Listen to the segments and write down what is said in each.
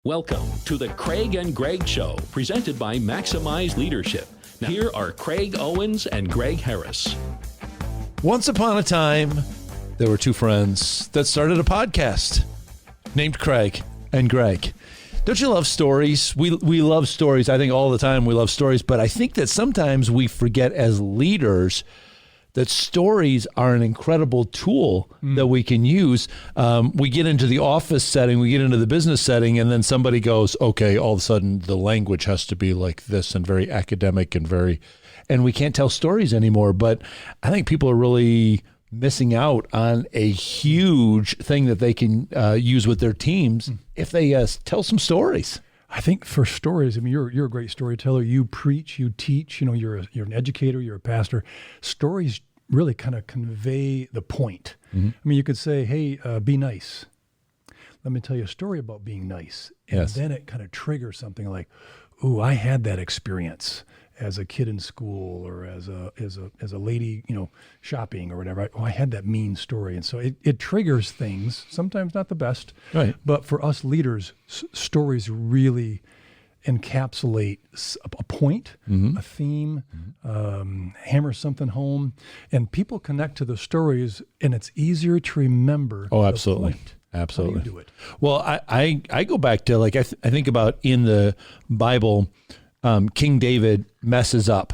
Welcome to the Craig and Greg Show, presented by Maximize Leadership. Now, here are Craig Owens and Greg Harris. Once upon a time, there were two friends that started a podcast named Craig and Greg. Don't you love stories? We love stories. I think all the time we love stories, but I think that sometimes we forget as leaders that stories are an incredible tool that we can use. We get into the office setting, we get into the business setting, and then somebody goes, okay, all of a sudden the language has to be like this and very academic and we can't tell stories anymore. But I think people are really missing out on a huge thing that they can use with their teams if they tell some stories. I think for stories, I mean, you're a great storyteller. You preach, you teach. You know, you're an educator, you're a pastor. Stories really kind of convey the point. I mean, you could say, "Hey, be nice. Let me tell you a story about being nice," and then it kind of triggers something like, "Ooh, I had that experience as a kid in school, or as a lady, you know, shopping or whatever. I had that mean story," and so it triggers things. Sometimes not the best, right? But for us leaders, stories really encapsulate a point, a theme, hammer something home, and people connect to the stories, and it's easier to remember. Oh, absolutely. The point. Absolutely. How do you do it? Well, I go back to, like, I think about in the Bible, King David messes up,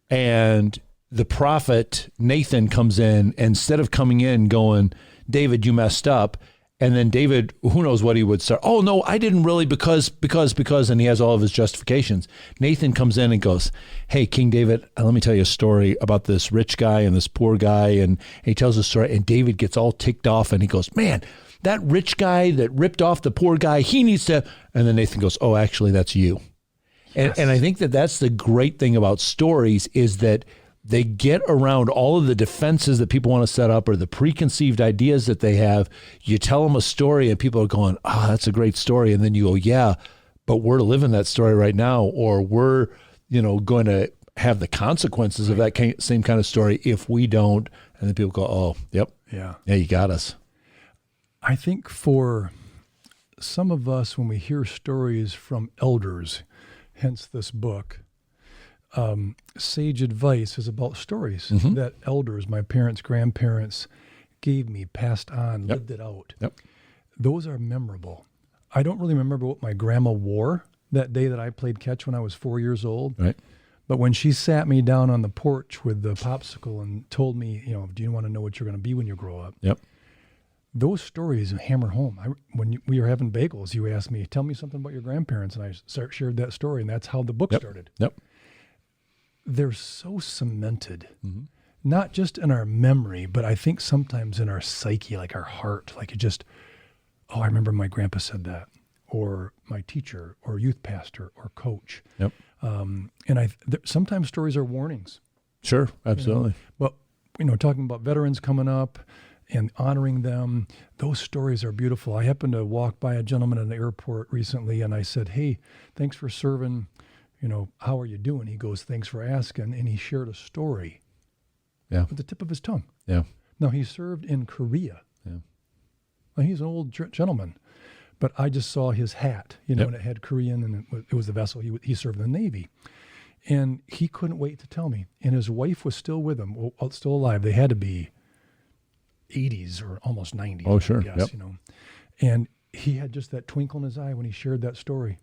and the prophet Nathan comes in. Instead of coming in going, "David, you messed up," and then David, who knows what he would start. "Oh no, I didn't really because," and he has all of his justifications. Nathan comes in and goes, "Hey, King David, let me tell you a story about this rich guy and this poor guy," and he tells a story, and David gets all ticked off, and he goes, "Man, that rich guy that ripped off the poor guy, he needs to," and then Nathan goes, "Oh, actually, that's you." And I think that that's the great thing about stories, is that they get around all of the defenses that people want to set up or the preconceived ideas that they have. You tell them a story and people are going, "Oh, that's a great story." And then you go, "Yeah, but we're living that story right now," or we're, going to have the consequences of that same kind of story if we don't. And then people go, "Oh, yep. Yeah, you got us." I think for some of us, when we hear stories from elders, hence this book, sage advice is about stories that elders, my parents, grandparents, gave me, passed on, lived it out. Those are memorable. I don't really remember what my grandma wore that day that I played catch when I was 4 years old. Right. But when she sat me down on the porch with the popsicle and told me, "Do you want to know what you're going to be when you grow up?" Those stories hammer home. When we were having bagels, you asked me, "Tell me something about your grandparents," and I shared that story, and that's how the book started. They're so cemented, not just in our memory, but I think sometimes in our psyche, like our heart, like it just, "Oh, I remember my grandpa said that," or my teacher, or youth pastor, or coach. And sometimes stories are warnings. Sure, absolutely. But, talking about veterans coming up and honoring them, those stories are beautiful. I happened to walk by a gentleman in the airport recently, and I said, "Hey, thanks for serving. How are you doing?" He goes, "Thanks for asking." And he shared a story with the tip of his tongue. Now, he served in Korea. Now, he's an old gentleman, but I just saw his hat, and it had Korean, and it was the vessel. He served in the Navy. And he couldn't wait to tell me. And his wife was still with him, still alive. They had to be 80s or almost 90s. Oh, sure. I guess, And he had just that twinkle in his eye when he shared that story.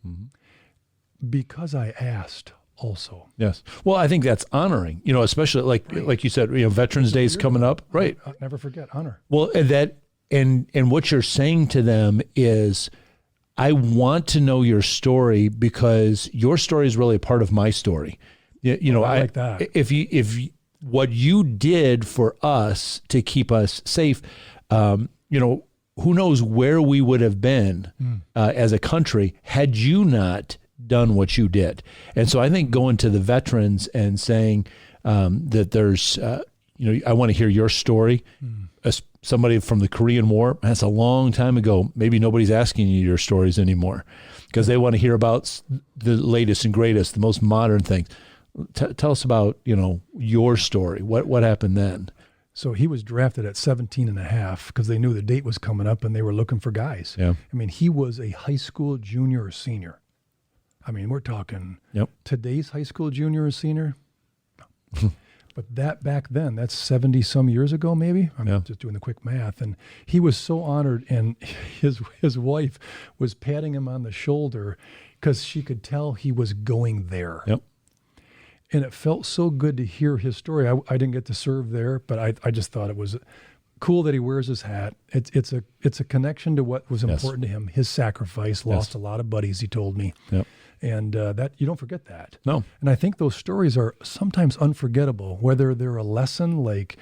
Because I asked also. Yes. Well, I think that's honoring, especially like you said, Veterans Day is coming up. Right. I'll never forget honor. Well, and what you're saying to them is, I want to know your story because your story is really a part of my story. I like that. If what you did for us to keep us safe, who knows where we would have been as a country had you not done what you did. And so I think going to the veterans and saying that there's, I want to hear your story. Somebody from the Korean War, that's a long time ago. Maybe nobody's asking you your stories anymore because they want to hear about the latest and greatest, the most modern things. Tell us about, your story. What happened then? So he was drafted at 17 and a half because they knew the date was coming up and they were looking for guys. Yeah. I mean, he was a high school junior or senior. I mean, we're talking today's high school junior or senior. But that back then, that's 70 some years ago, maybe. I'm just doing the quick math. And he was so honored, and his wife was patting him on the shoulder because she could tell he was going there. Yep. And it felt so good to hear his story. I didn't get to serve there, but I just thought it was cool that he wears his hat. It's a connection to what was important to him. His sacrifice, lost a lot of buddies, he told me. Yep. And that you don't forget that. No. And I think those stories are sometimes unforgettable, whether they're a lesson like,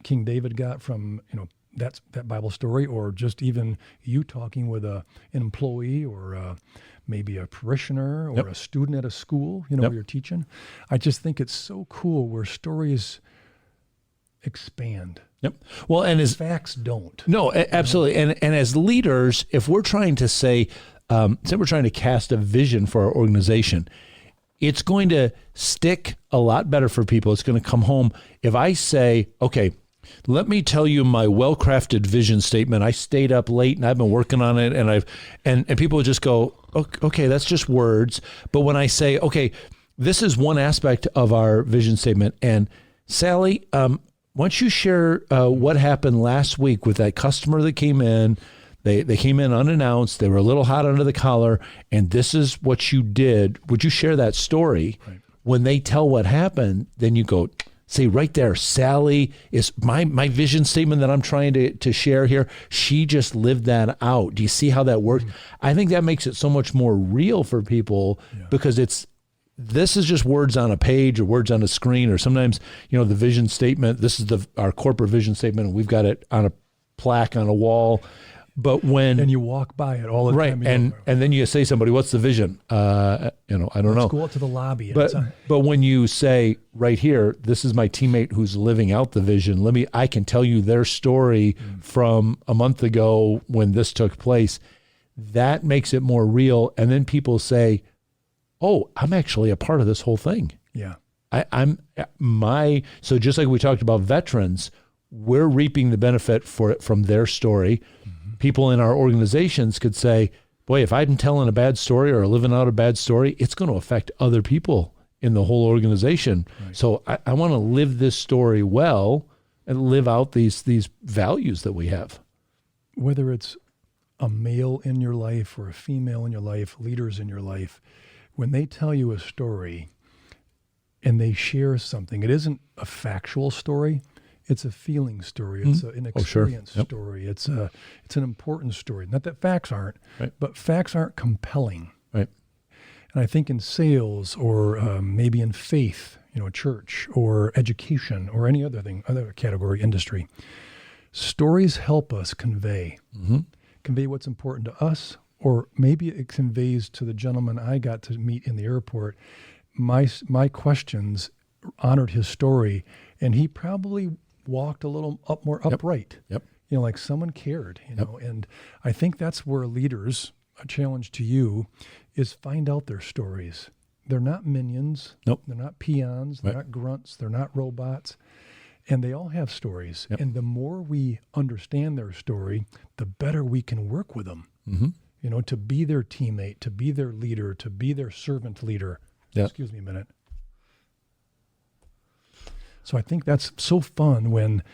King David got from, that Bible story, or just even you talking with an employee or maybe a parishioner or a student at a school, where you're teaching. I just think it's so cool where stories expand. Yep. Well, and as facts don't. No, absolutely. And as leaders, if we're trying to say we're trying to cast a vision for our organization, it's going to stick a lot better for people. It's going to come home. If I say, okay, let me tell you my well-crafted vision statement. I stayed up late and I've been working on it, and people would just go, okay, that's just words. But when I say, okay, this is one aspect of our vision statement, and Sally, why don't you share what happened last week with that customer that came in? They came in unannounced. They were a little hot under the collar, and this is what you did. Would you share that story? Right. When they tell what happened, then you go, say right there, Sally is my vision statement that I'm trying to share here. She just lived that out. Do you see how that works? Mm-hmm. I think that makes it so much more real for people because this is just words on a page or words on a screen, or sometimes, the vision statement, this is our corporate vision statement, and we've got it on a plaque on a wall. But and you walk by it all the time. Right, and then you say to somebody, what's the vision? I don't know. Let's go out to the lobby. But when you say right here, this is my teammate who's living out the vision. I can tell you their story from a month ago when this took place. That makes it more real. And then people say, oh, I'm actually a part of this whole thing. Yeah. So just like we talked about veterans, we're reaping the benefit from their story. Mm-hmm. People in our organizations could say, boy, if I'm telling a bad story or living out a bad story, it's going to affect other people in the whole organization. Right. So I want to live this story well and live out these values that we have. Whether it's a male in your life or a female in your life, leaders in your life, when they tell you a story and they share something, it isn't a factual story. It's a feeling story. It's an experience story. It's an important story. Not that facts aren't, but facts aren't compelling. Right. And I think in sales or maybe in faith, church or education or any other category, industry, stories help us convey what's important to us, or maybe it conveys to the gentleman I got to meet in the airport. My questions honored his story, and he probably walked a little more upright. Yep. Like someone cared, and I think that's where leaders, a challenge to you, is find out their stories. They're not minions. Nope. They're not peons. They're not grunts. They're not robots. And they all have stories. Yep. And the more we understand their story, the better we can work with them. Mm-hmm. To be their teammate, to be their leader, to be their servant leader. Yep. Excuse me a minute. So I think that's so fun when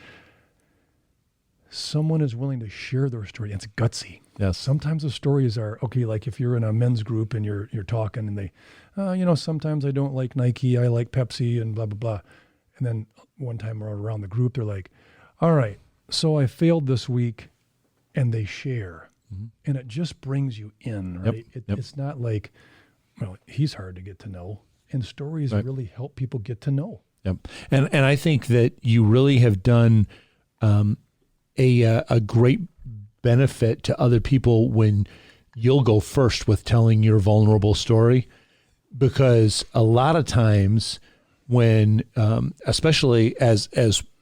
someone is willing to share their story. It's gutsy. Yes. Sometimes the stories are, okay, like if you're in a men's group and you're talking and they, sometimes I don't like Nike, I like Pepsi and blah, blah, blah. And then one time around the group, they're like, all right, so I failed this week, and they share. Mm-hmm. And it just brings you in, right? It's not like, well, he's hard to get to know. And stories really help people get to know. Yep. And I think that you really have done a great benefit to other people when you'll go first with telling your vulnerable story, because a lot of times when, especially as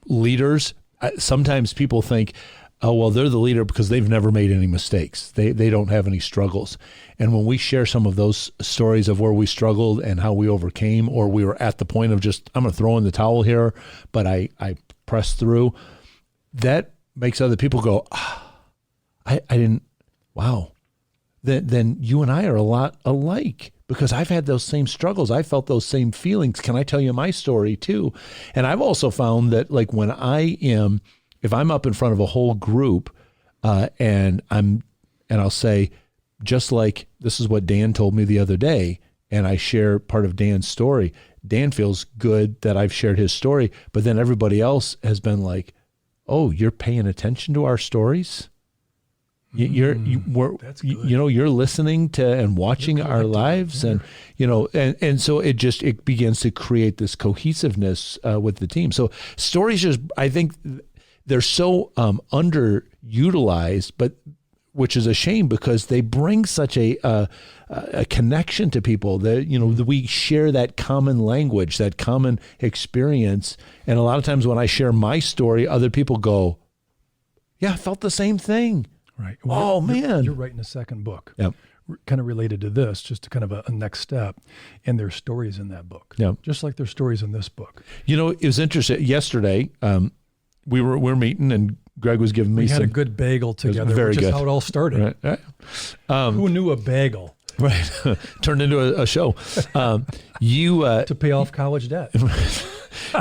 leaders, sometimes people think, oh, well, they're the leader because they've never made any mistakes. They don't have any struggles. And when we share some of those stories of where we struggled and how we overcame, or we were at the point of just, I'm going to throw in the towel here, but I press through, that makes other people go, I didn't, wow. Then you and I are a lot alike, because I've had those same struggles. I felt those same feelings. Can I tell you my story too? And I've also found that, like, when if I'm up in front of a whole group, and I'll say, just like this is what Dan told me the other day, and I share part of Dan's story. Dan feels good that I've shared his story, but then everybody else has been like, "Oh, you're paying attention to our stories? You're listening to and watching our lives," and and so it begins to create this cohesiveness with the team. So stories, just, I think they're so underutilized, but which is a shame, because they bring such a connection to people. That we share that common language, that common experience, and a lot of times when I share my story, other people go, "Yeah, I felt the same thing." Right. Well, man, you're writing a second book. Yep. Kind of related to this, just to kind of a next step, and there's stories in that book. Yep. Just like there's stories in this book. It was interesting. Yesterday, we were meeting, and Greg was giving me We had a good bagel together, very which good. is how it all started. Right. Who knew a bagel? Right. Turned into a show. To pay off college debt.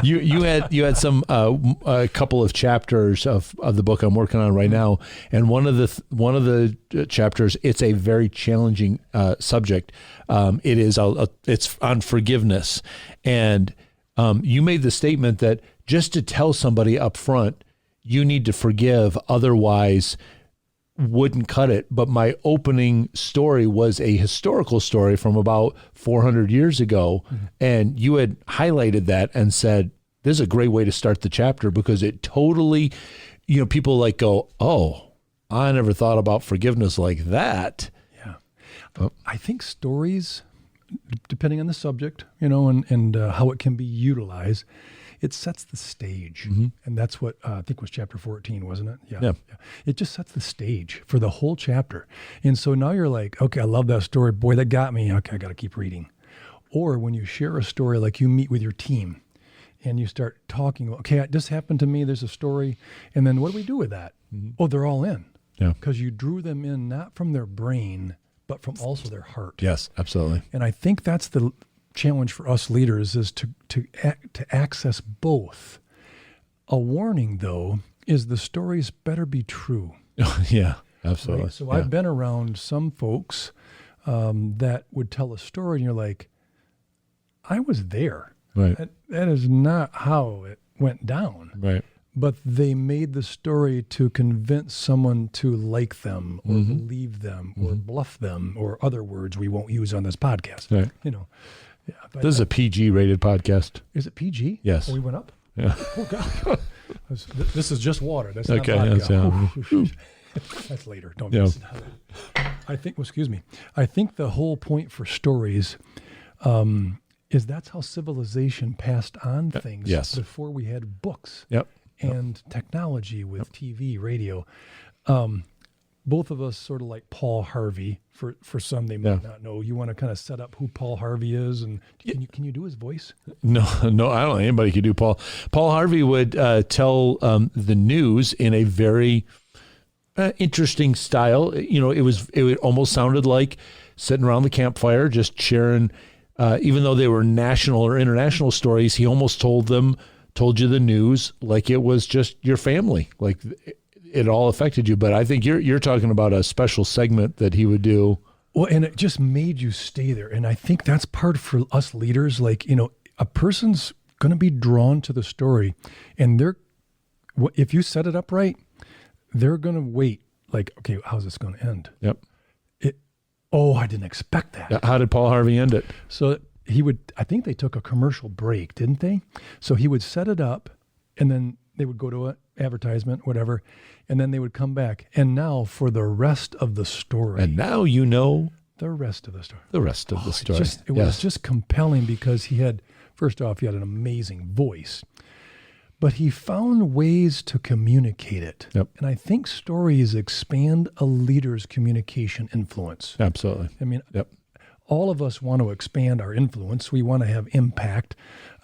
You had some a couple of chapters of the book I'm working on right now, and one of the chapters, it's a very challenging subject. It's on forgiveness, and you made the statement that just to tell somebody up front, you need to forgive, otherwise wouldn't cut it. But my opening story was a historical story from about 400 years ago. And you had highlighted that and said, this is a great way to start the chapter, because it totally, people like go, "Oh, I never thought about forgiveness like that." Yeah. I think stories, depending on the subject, and how it can be utilized, it sets the stage. And that's what I think was chapter 14, wasn't it? Yeah. It just sets the stage for the whole chapter. And so now you're like, okay, I love that story. Boy, that got me. Okay, I got to keep reading. Or when you share a story, like you meet with your team and you start talking, okay, this happened to me. There's a story. And then what do we do with that? Oh, they're all in. Yeah. Because you drew them in, not from their brain, but from also their heart. Yes, absolutely. And I think that's the challenge for us leaders, is to access both. A warning, though, is the stories better be true. Yeah, absolutely. Right? So I've been around some folks that would tell a story, and you're like, I was there. Right. That is not how it went down. Right. But they made the story to convince someone to like them or believe them or bluff them, or other words we won't use on this podcast. Right. Yeah, but This is a PG-rated podcast. Is it PG? Yes. Oh, we went up? Yeah. Oh, God. This is just water. That's not Okay. vodka. That's, That's later. Don't miss it. I think the whole point for stories is that's how civilization passed on things before we had books and technology with TV, radio. Both of us sort of like Paul Harvey. For some, they might not know. You want to kind of set up who Paul Harvey is, and can you do his voice? No, I don't think anybody could do Paul. Paul Harvey would tell the news in a very interesting style. It almost sounded like sitting around the campfire, just sharing. Even though they were national or international stories, he almost told you the news like it was just your family, like it all affected you. But I think you're talking about a special segment that he would do. Well, and it just made you stay there. And I think that's part for us leaders. Like, a person's going to be drawn to the story, and if you set it up right, they're going to wait. Like, okay, how's this going to end? Yep. I didn't expect that. How did Paul Harvey end it? So I think they took a commercial break, didn't they? So he would set it up, and then they would go to an advertisement, whatever, and then they would come back. And now for the rest of the story. And now the rest of the story. The rest of the story. It was just compelling, because first off, he had an amazing voice, but he found ways to communicate it. Yep. And I think stories expand a leader's communication influence. Absolutely. I mean, all of us want to expand our influence. We want to have impact,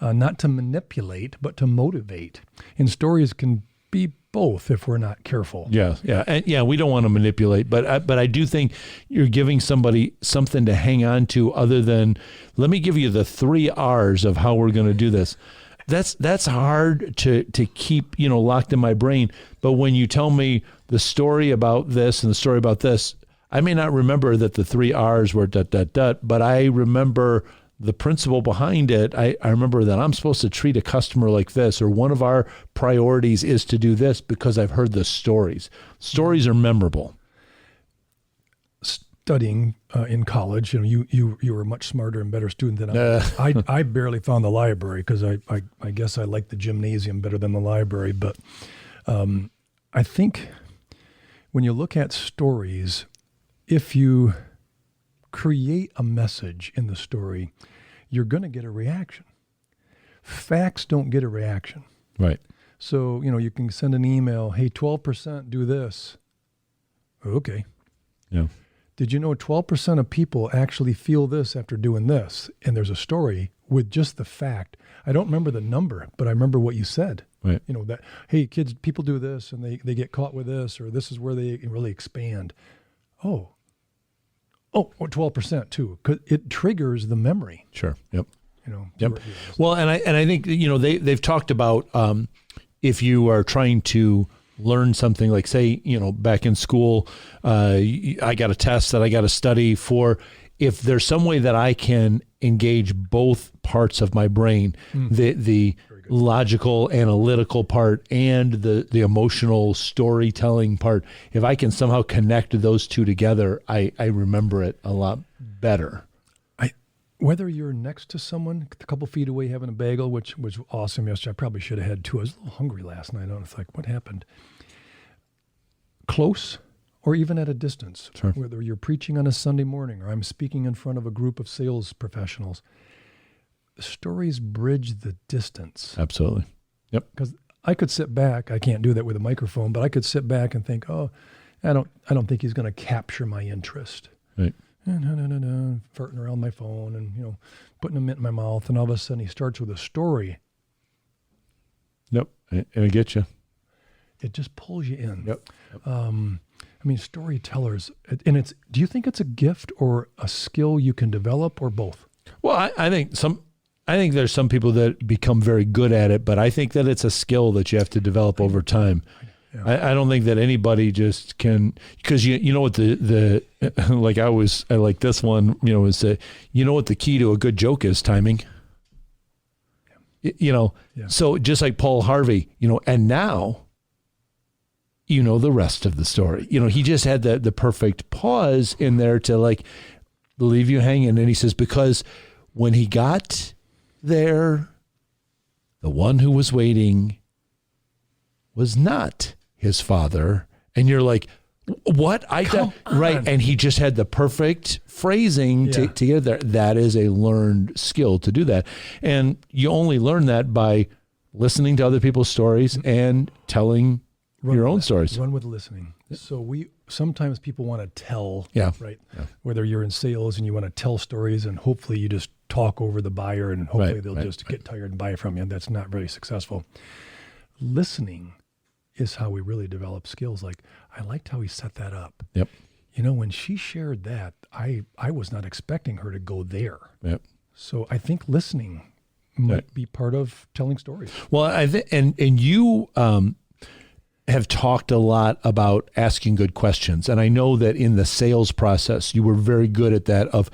not to manipulate, but to motivate. And stories can be both if we're not careful. Yeah, and we don't want to manipulate, but I do think you're giving somebody something to hang on to other than, let me give you the 3 R's of how we're going to do this. That's hard to keep, locked in my brain. But when you tell me the story about this and the story about this, I may not remember that the 3 R's were ... but I remember the principle behind it. I remember that I'm supposed to treat a customer like this, or one of our priorities is to do this because I've heard the stories. Stories are memorable. Studying in college, you were a much smarter and better student than I. I barely found the library because I guess I liked the gymnasium better than the library. But I think when you look at stories, if you create a message in the story, you're going to get a reaction. Facts don't get a reaction. Right. So, you can send an email, hey, 12% do this. Okay. Yeah. Did you know 12% of people actually feel this after doing this? And there's a story with just the fact. I don't remember the number, but I remember what you said. Right. That, hey, kids, people do this and they get caught with this, or this is where they really expand. Oh, 12% too. 'Cause it triggers the memory. Sure. Yep. Yep. Well, and I think, they've talked about if you are trying to learn something, like say, back in school, I got a test that I got to study for. If there's some way that I can engage both parts of my brain, the logical, analytical part and the emotional storytelling part, if I can somehow connect those two together, I remember it a lot better. Whether you're next to someone a couple feet away having a bagel, which was awesome yesterday, I probably should have had 2. I was a little hungry last night. I was like, what happened? Close or even at a distance, sure. Whether you're preaching on a Sunday morning or I'm speaking in front of a group of sales professionals, stories bridge the distance. Absolutely. Yep. Because I could sit back. I can't do that with a microphone, but I could sit back and think, oh, I don't think he's going to capture my interest. Right. Farting around my phone and, putting a mint in my mouth. And all of a sudden he starts with a story. Yep. And I get you. It just pulls you in. Yep. Storytellers, and do you think it's a gift or a skill you can develop, or both? Well, I think there's some people that become very good at it, but I think that it's a skill that you have to develop over time. Yeah. I don't think that anybody just can, because you know what the like I like this one, is that, what the key to a good joke is? Timing. Yeah. So just like Paul Harvey, and now, the rest of the story. He just had the perfect pause in there to leave you hanging. And he says, because when he got there, the one who was waiting was not his father. And you're like, what? Right. And he just had the perfect phrasing to get there. That is a learned skill to do that. And you only learn that by listening to other people's stories and telling your own stories. Run with listening. So sometimes people want to tell, right? Yeah. Whether you're in sales and you want to tell stories and hopefully you just talk over the buyer and hopefully they'll just get tired and buy from you. That's not very successful. Listening is how we really develop skills. Like, I liked how he set that up. Yep. When she shared that, I was not expecting her to go there. Yep. So I think listening might be part of telling stories. Well, I think, and you have talked a lot about asking good questions. And I know that in the sales process, you were very good at that, of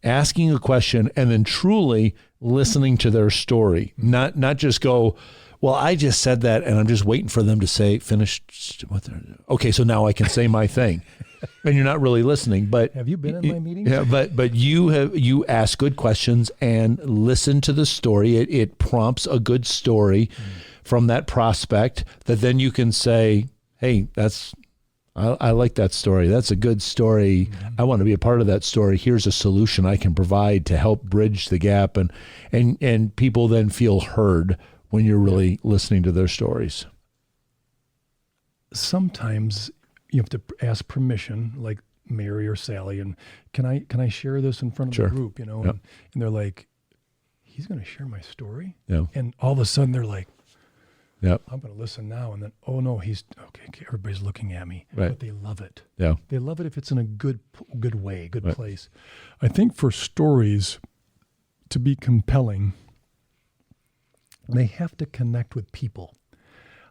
asking a question and then truly listening to their story, not just go, well, I just said that and I'm just waiting for them to say, finished. Okay, so now I can say my thing. And you're not really listening. But have you been in my meetings? Yeah, but you ask good questions and listen to the story. It prompts a good story from that prospect that then you can say, hey, I like that story. That's a good story. I want to be a part of that story. Here's a solution I can provide to help bridge the gap, and people then feel heard when you're really listening to their stories. Sometimes you have to ask permission, like Mary or Sally, and can I share this in front of the group, and they're like, he's going to share my story? Yeah. And all of a sudden they're like, Yep. I'm going to listen now. And then, oh no, he's okay. Everybody's looking at me, Right. but they love it. Yeah. They love it if it's in a good way, good Right. place. I think for stories to be compelling, they have to connect with people.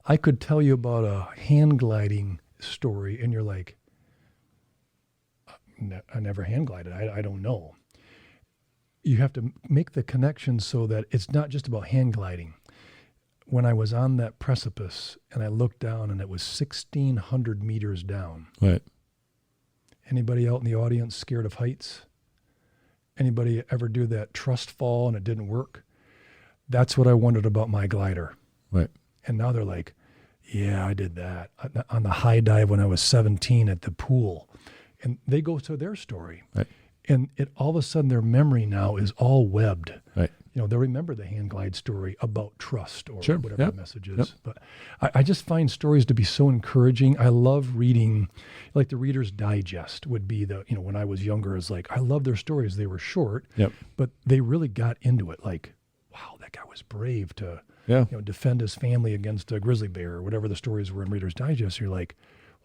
I could tell you about a hand gliding story, and you're like, I never hand glided. I don't know. You have to make the connection so that it's not just about hand gliding. When I was on that precipice and I looked down and it was 1,600 meters down. Right. Anybody out in the audience scared of heights? Anybody ever do that trust fall and it didn't work? That's what I wondered about my glider. Right. And now they're like, yeah, I did that on the high dive when I was 17 at the pool. And they go to their story. Right. And all of a sudden their memory now is all webbed. Right. They'll remember the hand glide story about trust or Sure. whatever Yep. the message is. Yep. But I just find stories to be so encouraging. I love reading, like the Reader's Digest would be when I was younger, is like, I love their stories. They were short, Yep. but they really got into it. Like, wow, that guy was brave to defend his family against a grizzly bear or whatever the stories were in Reader's Digest. You're like,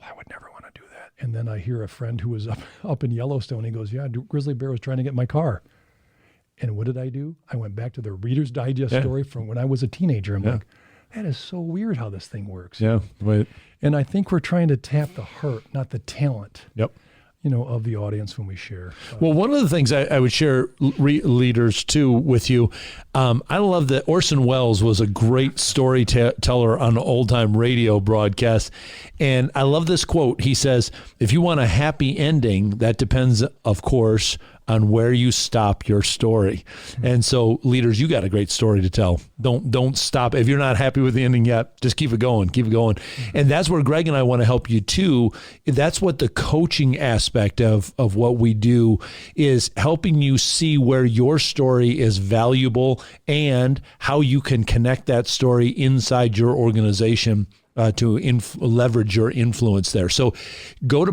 well, I would never want to do that. And then I hear a friend who was up in Yellowstone. He goes, yeah, grizzly bear was trying to get my car. And what did I do? I went back to the Reader's Digest story from when I was a teenager. I'm like, that is so weird how this thing works. Yeah. Right. And I think we're trying to tap the heart, not the talent. Yep. Of the audience when we share. Well, one of the things I would share leaders too with you, I love that Orson Welles was a great storyteller on an old time radio broadcast. And I love this quote. He says, if you want a happy ending, that depends, of course, on where you stop your story. And so leaders, you got a great story to tell. Don't stop. If you're not happy with the ending yet, just keep it going. And that's where Greg and I want to help you too. That's what the coaching aspect of what we do is, helping you see where your story is valuable and how you can connect that story inside your organization to leverage your influence there. So go to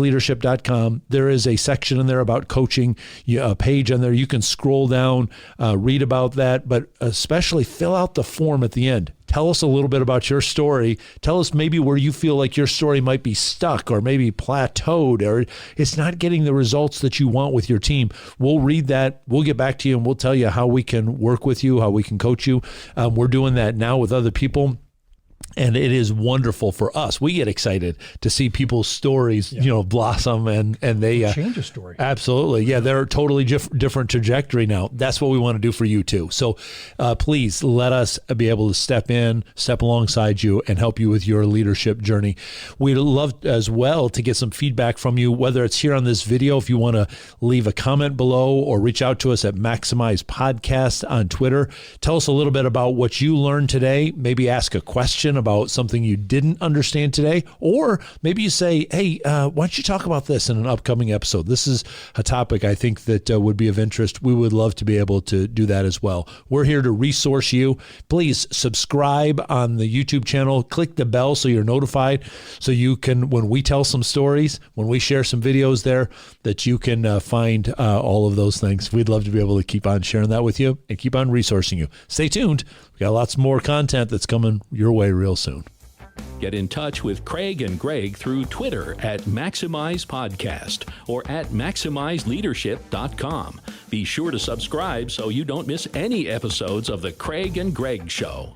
maximizeleadership.com. There is a section in there about coaching, a page on there. You can scroll down, read about that, but especially fill out the form at the end. Tell us a little bit about your story. Tell us maybe where you feel like your story might be stuck or maybe plateaued or it's not getting the results that you want with your team. We'll read that. We'll get back to you and we'll tell you how we can work with you, how we can coach you. We're doing that now with other people. And it is wonderful for us. We get excited to see people's stories, blossom and they change a story. Absolutely. Yeah, they're a totally different trajectory now. That's what we want to do for you too. So please let us be able to step alongside you and help you with your leadership journey. We'd love as well to get some feedback from you, whether it's here on this video, if you want to leave a comment below or reach out to us at Maximize Podcast on Twitter. Tell us a little bit about what you learned today. Maybe ask a question about something you didn't understand today, or maybe you say, hey, why don't you talk about this in an upcoming episode? This is a topic I think that would be of interest. We would love to be able to do that as well. We're here to resource you. Please subscribe on the YouTube channel. Click the bell so you're notified, so you can, when we tell some stories, when we share some videos there, that you can find all of those things. We'd love to be able to keep on sharing that with you and keep on resourcing you. Stay tuned. We got lots more content that's coming your way real soon. Get in touch with Craig and Greg through Twitter at Maximize Podcast or at MaximizeLeadership.com. Be sure to subscribe so you don't miss any episodes of The Craig and Greg Show.